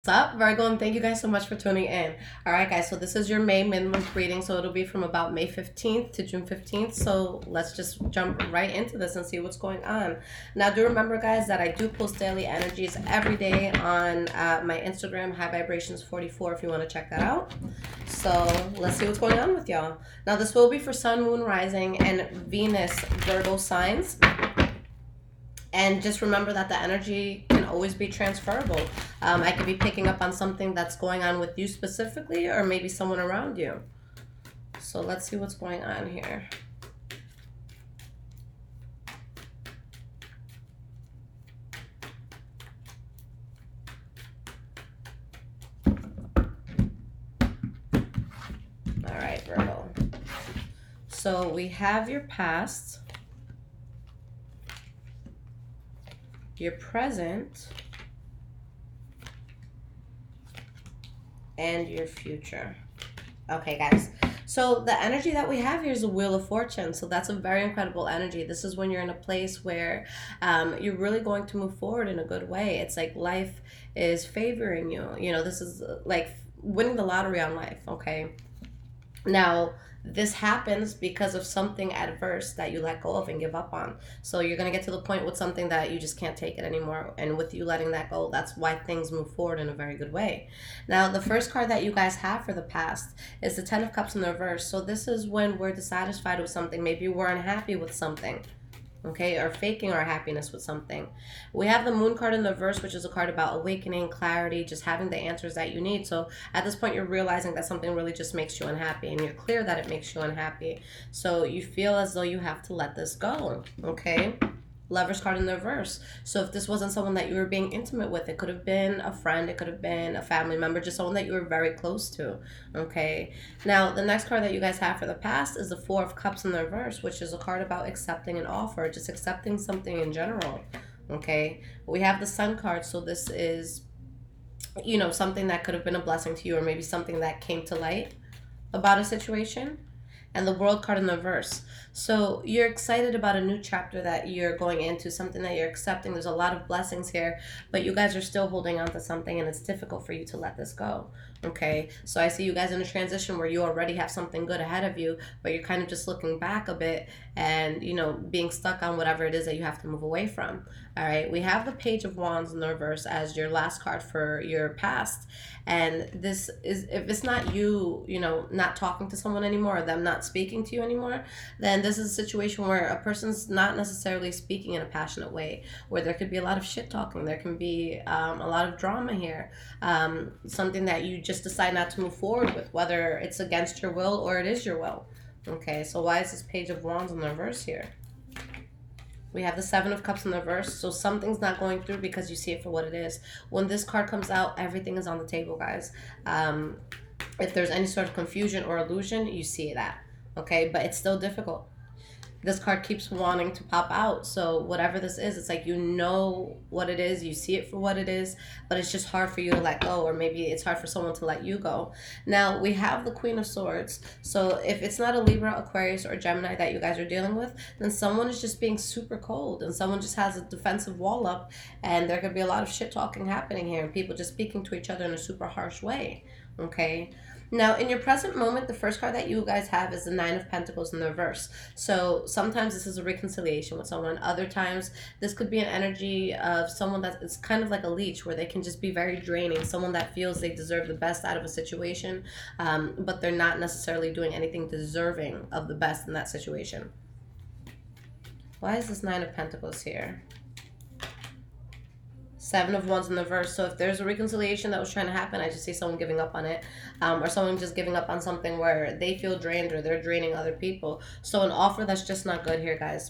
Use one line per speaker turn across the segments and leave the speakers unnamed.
up, Virgo, and thank you guys so much for tuning in. All right, guys, so this is your May mid-month reading, so it'll be from about May 15th to June 15th. So let's just jump right into this and see what's going on. Now, do remember, guys, that I do post daily energies every day on my Instagram, High Vibrations 44, if you want to check that out. So let's see what's going on with y'all. Now, this will be for Sun, Moon, Rising, and Venus Virgo signs. And just remember that the energy can always be transferable. I could be picking up on something that's going on with you specifically, or maybe someone around you. So let's see what's going on here. All right, Virgo. So we have your past, your present, and your future. Okay, guys. So the energy that we have here is the Wheel of Fortune. So that's a very incredible energy. This is when you're in a place where you're really going to move forward in a good way. It's like life is favoring you. You know, this is like winning the lottery on life, okay? Now, this happens because of something adverse that you let go of and give up on. So you're going to get to the point with something that you just can't take it anymore. And with you letting that go, that's why things move forward in a very good way. Now, the first card that you guys have for the past is the Ten of Cups in the reverse. So this is when we're dissatisfied with something. Maybe we're unhappy with something. Okay, or faking our happiness with something. We have the Moon card in the reverse, which is a card about awakening, clarity, just having the answers that you need. So at this point, you're realizing that something really just makes you unhappy, and you're clear that it makes you unhappy. So you feel as though you have to let this go, okay? Lover's card in the reverse. So if this wasn't someone that you were being intimate with, it could have been a friend, it could have been a family member, just someone that you were very close to, okay? Now, the next card that you guys have for the past is the Four of Cups in the reverse, which is a card about accepting an offer, just accepting something in general, okay? We have the Sun card, so this is, you know, something that could have been a blessing to you, or maybe something that came to light about a situation. And the World card in the reverse. So you're excited about a new chapter that you're going into, something that you're accepting. There's a lot of blessings here, but you guys are still holding on to something, and it's difficult for you to let this go. Okay, so I see you guys in a transition where you already have something good ahead of you, but you're kind of just looking back a bit and, you know, being stuck on whatever it is that you have to move away from. All right, we have the Page of Wands in the reverse as your last card for your past. And this is, if it's not you, you know, not talking to someone anymore, or them not speaking to you anymore, then this is a situation where a person's not necessarily speaking in a passionate way, where there could be a lot of shit talking. There can be a lot of drama here. Something that you just decide not to move forward with, whether it's against your will or it is your will. Okay, so why is this Page of Wands in the reverse here? We have the Seven of Cups in the reverse. So something's not going through because you see it for what it is. When this card comes out, everything is on the table, guys. If there's any sort of confusion or illusion, you see that. Okay, but it's still difficult. This card keeps wanting to pop out. So whatever this is, it's like you know what it is, you see it for what it is, but it's just hard for you to let go, or maybe it's hard for someone to let you go. Now, we have the Queen of Swords. So if it's not a Libra, Aquarius, or Gemini that you guys are dealing with, then someone is just being super cold, and someone just has a defensive wall up, and there could be a lot of shit talking happening here, and people just speaking to each other in a super harsh way, okay? Now, in your present moment, the first card that you guys have is the Nine of Pentacles in the reverse. So sometimes this is a reconciliation with someone. Other times, this could be an energy of someone that is kind of like a leech, where they can just be very draining. Someone that feels they deserve the best out of a situation, but they're not necessarily doing anything deserving of the best in that situation. Why is this Nine of Pentacles here? Seven of Wands in the reverse. So if there's a reconciliation that was trying to happen, I just see someone giving up on it, or someone just giving up on something where they feel drained, or they're draining other people. So an offer that's just not good here, guys.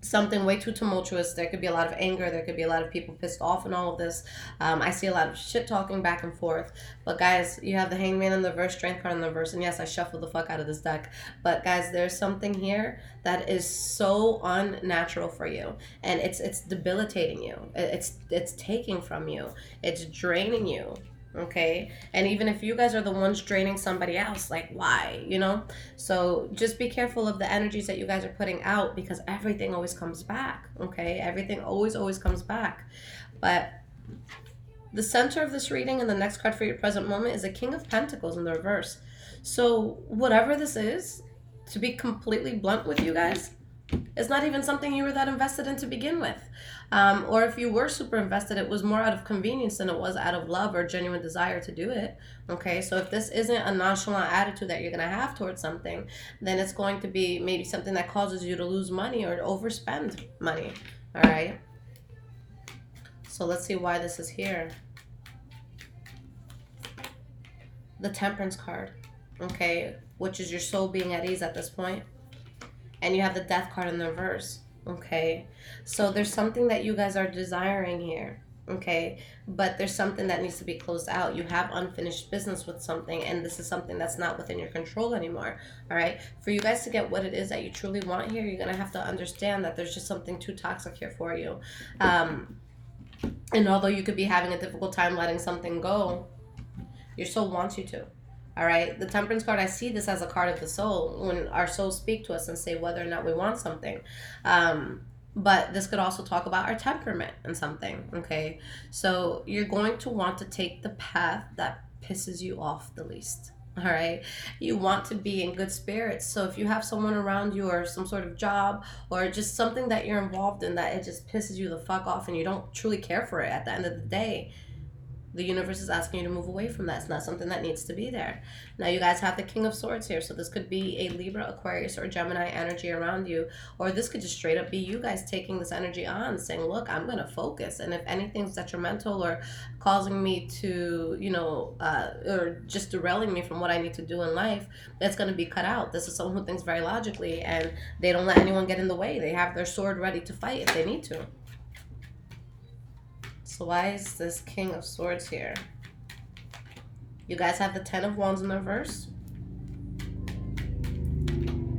Something way too tumultuous. There could be a lot of anger. There could be a lot of people pissed off in all of this. I see a lot of shit talking back and forth. But guys, you have the Hangman in the reverse, Strength card in the reverse. And yes, I shuffled the fuck out of this deck. But guys, there's something here that is so unnatural for you. And it's debilitating you. It's taking from you. It's draining you. Okay, and even if you guys are the ones draining somebody else, like, why, you know? So just be careful of the energies that you guys are putting out, because everything always comes back. Okay, everything always comes back. But The center of this reading and the next card for your present moment is a King of Pentacles in the reverse. So whatever this is, to be completely blunt with you guys, it's not even something you were that invested in to begin with. Or if you were super invested, it was more out of convenience than it was out of love or genuine desire to do it. Okay, so if this isn't a nonchalant attitude that you're going to have towards something, then it's going to be maybe something that causes you to lose money or to overspend money. All right. So let's see why this is here. The Temperance card. Okay, which is your soul being at ease at this point. And you have the Death card in the reverse. Okay, so there's something that you guys are desiring here. Okay, but there's something that needs to be closed out. You have unfinished business with something, and this is something that's not within your control anymore. All right, for you guys to get what it is that you truly want here, you're gonna have to understand that there's just something too toxic here for you. And although you could be having a difficult time letting something go, your soul wants you to. All right, the Temperance card, I see this as a card of the soul when our souls speak to us and say whether or not we want something. But this could also talk about our temperament and something. Okay, so you're going to want to take the path that pisses you off the least. All right, you want to be in good spirits. So if you have someone around you or some sort of job or just something that you're involved in that it just pisses you the fuck off and you don't truly care for it at the end of the day, the universe is asking you to move away from that. It's not something that needs to be there. Now you guys have the King of Swords here. So this could be a Libra, Aquarius, or Gemini energy around you. Or this could just straight up be you guys taking this energy on, saying, look, I'm going to focus. And if anything's detrimental or causing me to, or just derailing me from what I need to do in life, that's going to be cut out. This is someone who thinks very logically and they don't let anyone get in the way. They have their sword ready to fight if they need to. So why is this King of Swords here? You guys have the Ten of Wands in the reverse.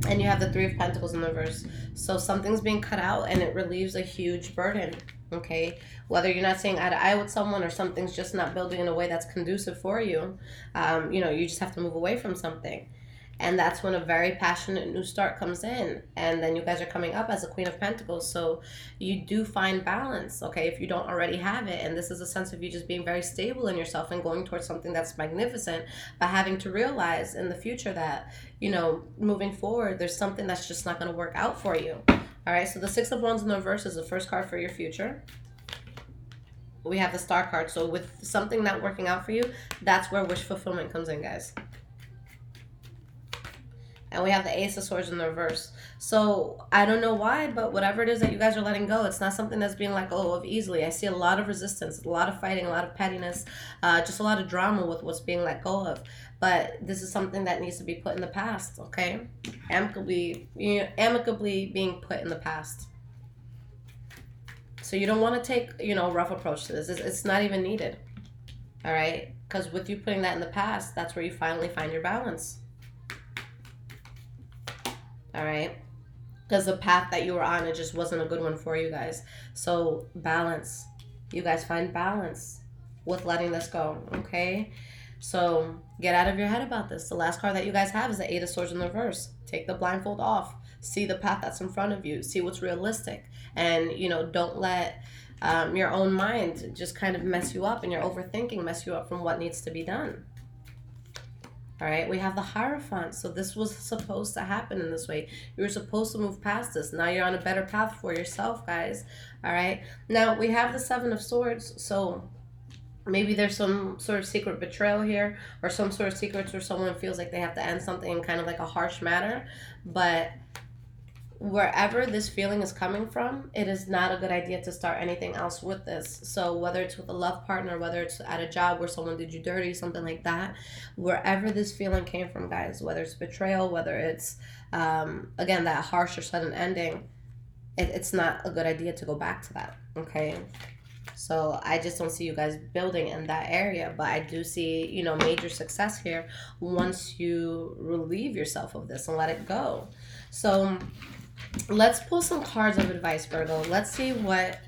And you have the Three of Pentacles in the reverse. So something's being cut out and it relieves a huge burden. Okay? Whether you're not seeing eye to eye with someone or something's just not building in a way that's conducive for you, you just have to move away from something. And that's when a very passionate new start comes in. And then you guys are coming up as a Queen of Pentacles. So you do find balance, okay, if you don't already have it. And this is a sense of you just being very stable in yourself and going towards something that's magnificent, but having to realize in the future that, moving forward, there's something that's just not going to work out for you. All right, so the Six of Wands in the reverse is the first card for your future. We have the Star card. So with something not working out for you, that's where wish fulfillment comes in, guys. And we have the Ace of Swords in the reverse. So I don't know why, but whatever it is that you guys are letting go, it's not something that's being let go of easily. I see a lot of resistance, a lot of fighting, a lot of pettiness, just a lot of drama with what's being let go of. But this is something that needs to be put in the past, okay? Amicably being put in the past. So you don't want to take, a rough approach to this. It's not even needed, all right? Because with you putting that in the past, that's where you finally find your balance. All right, because the path that you were on, it just wasn't a good one for you guys. So balance, you guys find balance with letting this go. Okay, so get out of your head about this. The last card that you guys have is the Eight of Swords in the reverse. Take the blindfold off, see the path that's in front of you, see what's realistic, and don't let your own mind just kind of mess you up, and your overthinking mess you up from what needs to be done. All right, we have the Hierophant. So this was supposed to happen in this way. You were supposed to move past this. Now you're on a better path for yourself, guys. All right. Now we have the Seven of Swords. So maybe there's some sort of secret betrayal here or some sort of secrets where someone feels like they have to end something in kind of like a harsh manner. But wherever this feeling is coming from, it is not a good idea to start anything else with this. So whether it's with a love partner, whether it's at a job where someone did you dirty, something like that, wherever this feeling came from, guys, whether it's betrayal, whether it's, again, that harsh or sudden ending, it's not a good idea to go back to that, okay? So I just don't see you guys building in that area, but I do see, major success here once you relieve yourself of this and let it go. So let's pull some cards of advice, Virgo. Let's see what,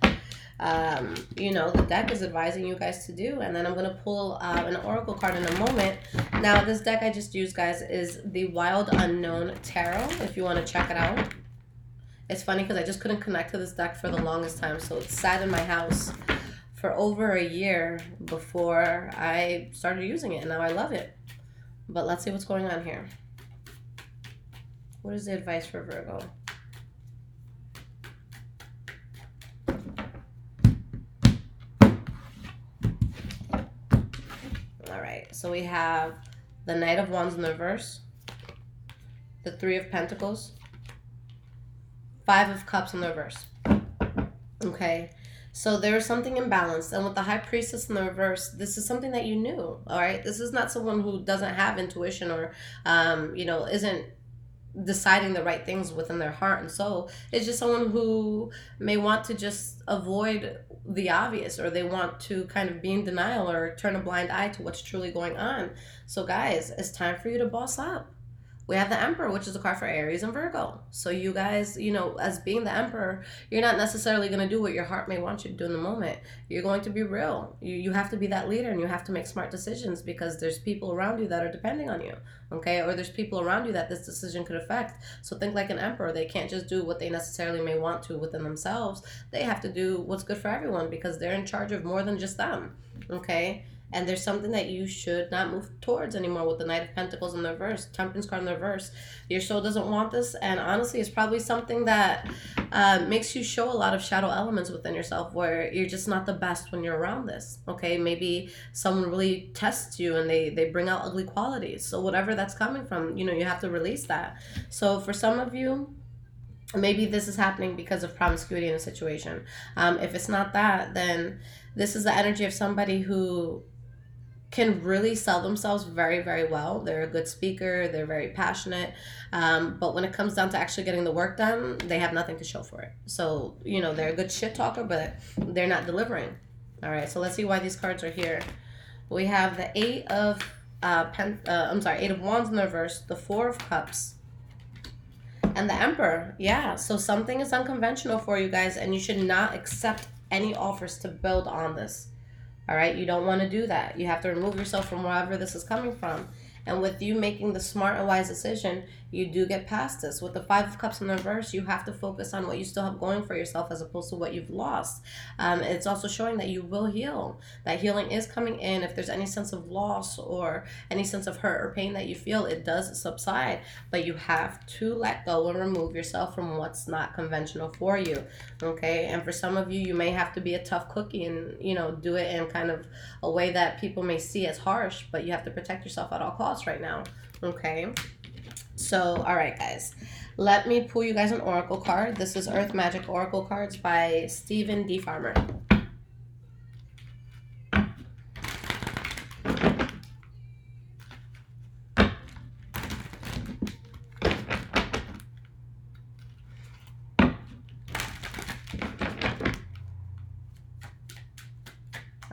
the deck is advising you guys to do. And then I'm going to pull an oracle card in a moment. Now, this deck I just used, guys, is the Wild Unknown Tarot, if you want to check it out. It's funny because I just couldn't connect to this deck for the longest time. So it's sat in my house for over a year before I started using it, and now I love it. But let's see what's going on here. What is the advice for Virgo? All right, so we have the Knight of Wands in the reverse, the Three of Pentacles, Five of Cups in the reverse. Okay, so there's something imbalanced, and with the High Priestess in the reverse, this is something that you knew. All right, this is not someone who doesn't have intuition or you know, isn't deciding the right things within their heart and soul. It's just someone who may want to just avoid the obvious, or they want to kind of be in denial or turn a blind eye to what's truly going on. So guys, it's time for you to boss up. We have the Emperor, which is a card for Aries and Virgo. So you guys, you know, as being the Emperor, you're not necessarily going to do what your heart may want you to do in the moment. You're going to be real. You have to be that leader, and you have to make smart decisions, because there's people around you that are depending on you, okay? Or there's people around you that this decision could affect. So think like an Emperor. They can't just do what they necessarily may want to within themselves. They have to do what's good for everyone, because they're in charge of more than just them, okay? And there's something that you should not move towards anymore with the Knight of Pentacles in the reverse, Temperance card in the reverse. Your soul doesn't want this, and honestly, it's probably something that makes you show a lot of shadow elements within yourself, where you're just not the best when you're around this, okay? Maybe someone really tests you, and they bring out ugly qualities. So whatever that's coming from, you know, you have to release that. So for some of you, maybe this is happening because of promiscuity in a situation. If it's not that, then this is the energy of somebody who can really sell themselves very, very well. They're a good speaker. They're very passionate. But when it comes down to actually getting the work done, they have nothing to show for it. So, you know, they're a good shit talker, but they're not delivering. All right, so let's see why these cards are here. We have the Eight of Wands in the reverse, the Four of Cups, and the Emperor. Yeah, so something is unconventional for you guys, and you should not accept any offers to build on this. All right, you don't want to do that. You have to remove yourself from wherever this is coming from. And with you making the smart and wise decision, you do get past this. With the Five of Cups in the reverse, you have to focus on what you still have going for yourself, as opposed to what you've lost. It's also showing that you will heal. That healing is coming in. If there's any sense of loss or any sense of hurt or pain that you feel, it does subside. But you have to let go and remove yourself from what's not conventional for you, okay? And for some of you, you may have to be a tough cookie and, you know, do it in kind of a way that people may see as harsh, but you have to protect yourself at all costs right now, okay? So, all right, guys, let me pull you guys an oracle card. This is Earth Magic Oracle Cards by Stephen D. Farmer.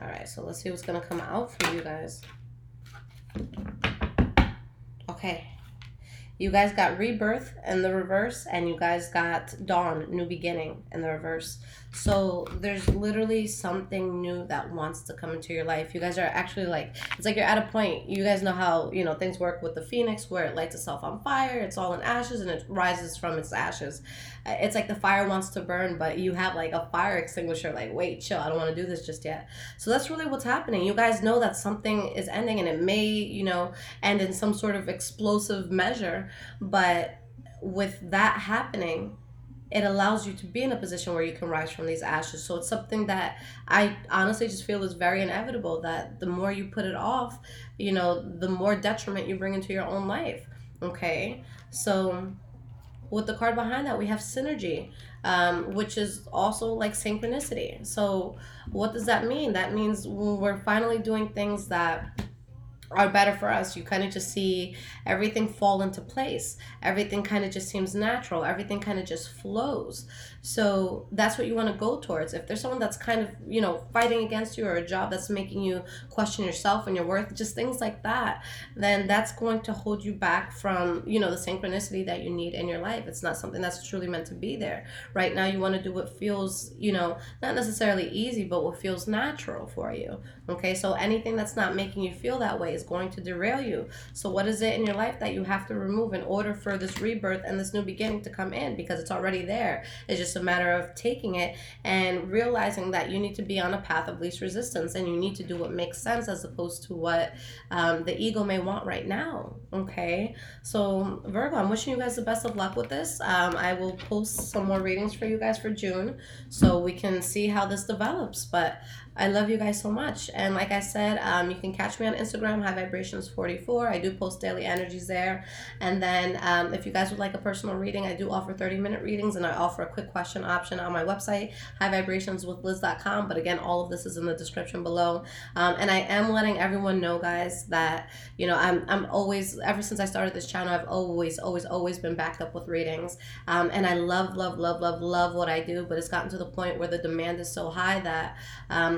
All right, so let's see what's going to come out for you guys. Okay. You guys got rebirth in the reverse, and you guys got dawn, new beginning, in the reverse. So there's literally something new that wants to come into your life. You guys are actually like, it's like you're at a point. You guys know how, you know, things work with the phoenix, where it lights itself on fire. It's all in ashes, and it rises from its ashes. It's like the fire wants to burn, but you have like a fire extinguisher. Like, wait, chill, I don't want to do this just yet. So that's really what's happening. You guys know that something is ending, and it may, you know, end in some sort of explosive measure. But with that happening, it allows you to be in a position where you can rise from these ashes. So it's something that I honestly just feel is very inevitable, that the more you put it off, you know, the more detriment you bring into your own life, okay? So with the card behind that, we have synergy, which is also like synchronicity. So what does that mean? That means when we're finally doing things that are better for us, you kind of just see everything fall into place. Everything kind of just seems natural. Everything kind of just flows. So that's what you want to go towards. If there's someone that's kind of, you know, fighting against you, or a job that's making you question yourself and your worth, just things like that, then that's going to hold you back from, you know, the synchronicity that you need in your life. It's not something that's truly meant to be there. Right now, you want to do what feels, you know, not necessarily easy, but what feels natural for you. Okay, so anything that's not making you feel that way is going to derail you. So what is it in your life that you have to remove in order for this rebirth and this new beginning to come in? Because it's already there. It's just just a matter of taking it and realizing that you need to be on a path of least resistance, and you need to do what makes sense as opposed to what the ego may want right now. Okay, so Virgo, I'm wishing you guys the best of luck with this. I will post some more readings for you guys for June so we can see how this develops. But I love you guys so much. And like I said, you can catch me on Instagram, High Vibrations 44. I do post daily energies there. And then if you guys would like a personal reading, I do offer 30-minute readings, and I offer a quick question option on my website, highvibrationswithliz.com. But again, all of this is in the description below. And I am letting everyone know, guys, that, you know, I'm always, ever since I started this channel, I've always been backed up with readings. And I love what I do, but it's gotten to the point where the demand is so high that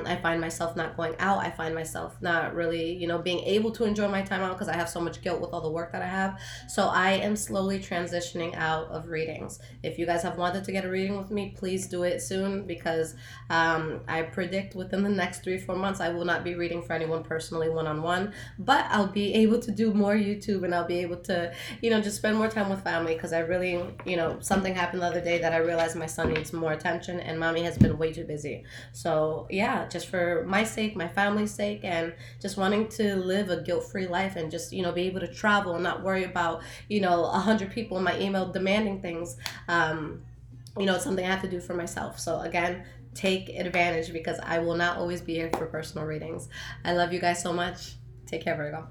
I find myself not going out. I find myself not really, you know, being able to enjoy my time out because I have so much guilt with all the work that I have. So I am slowly transitioning out of readings. If you guys have wanted to get a reading with me, please do it soon, because I predict within the next 3-4 months I will not be reading for anyone personally one-on-one, but I'll be able to do more YouTube, and I'll be able to, you know, just spend more time with family, because I really, you know, something happened the other day that I realized my son needs more attention, and mommy has been way too busy. So yeah, just for my sake, my family's sake, and just wanting to live a guilt-free life, and just, you know, be able to travel and not worry about, you know, 100 people in my email demanding things. You know, it's something I have to do for myself. So again, take advantage, because I will not always be here for personal readings. I love you guys so much. Take care, Virgo.